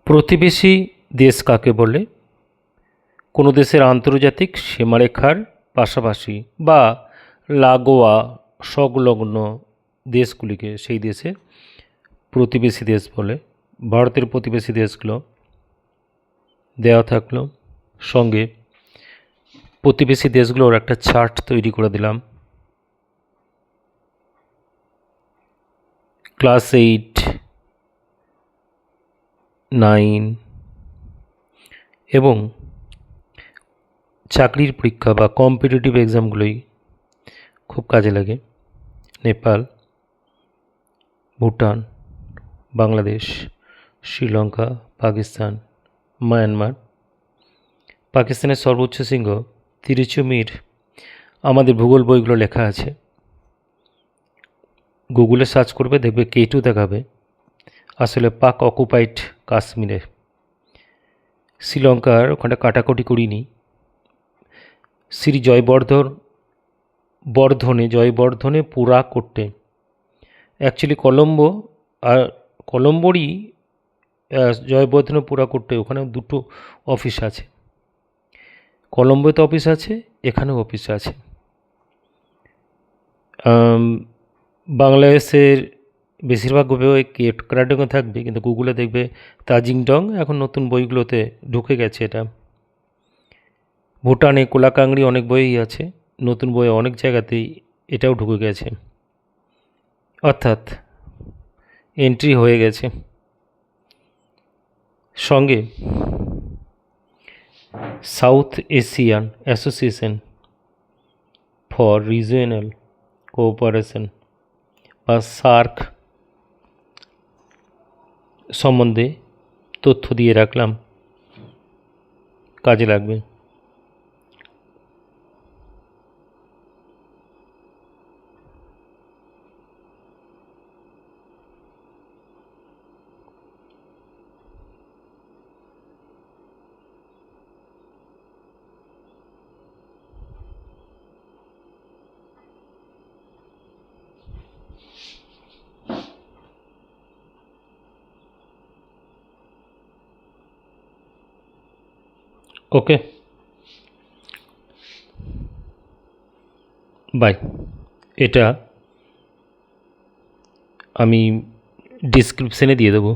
প্রতিবেশী দেশ কাকে বলে? কোনো দেশের আন্তর্জাতিক সীমারেখার পাশাপাশি বা লাগোয়া সংলগ্ন দেশগুলিকে সেই দেশের প্রতিবেশী দেশ বলে। ভারতের প্রতিবেশী দেশগুলো দেওয়া থাকলো, সঙ্গে প্রতিবেশী দেশগুলোর একটা চার্ট তৈরি করে দিলাম। ক্লাস 8, 9 এবং চাকরির পরীক্ষা বা কম্পিটিটিভ এক্সামগুলোই খুব কাজে লাগে। নেপাল, ভুটান, বাংলাদেশ, শ্রীলঙ্কা, পাকিস্তান, মায়ানমার। পাকিস্তানের সর্বোচ্চ শৃঙ্গ তিরুচুমির আমাদের ভূগোল বইগুলো লেখা আছে। গুগলে সার্চ করবে, দেখবে K2 দেখাবে, আসলে পাক অকুপাইড কাশ্মীরে। শ্রীলঙ্কার ওখানটা কাটাকুটি করিনি। শ্রী জয়বর্ধনে পুরা করতে অ্যাকচুয়ালি কলম্বো আর কলম্বোরই জয়বর্ধনে পুরা করতে ওখানে দুটো অফিস আছে। কলম্বোতে অফিস আছে, এখানেও অফিস আছে। বাংলাদেশের বেশিরভাগ বই ক্রাডঙে থাকবে, কিন্তু গুগলে দেখবে তাজিংডং এখন নতুন বইগুলোতে ঢুকে গেছে এটা। ভুটানে কোলাকাংড়ি অনেক বইই আছে, নতুন বই অনেক জায়গাতেই এটাও ঢুকে গেছে, অর্থাৎ এন্ট্রি হয়ে গেছে। সঙ্গে south Asian association for regional cooperation বা সার্ক সম্বন্ধে তথ্য দিয়ে রাখলাম, কাজে লাগবে। ওকে, বাই। এটা আমি ডিসক্রিপশানে দিয়ে দেবো।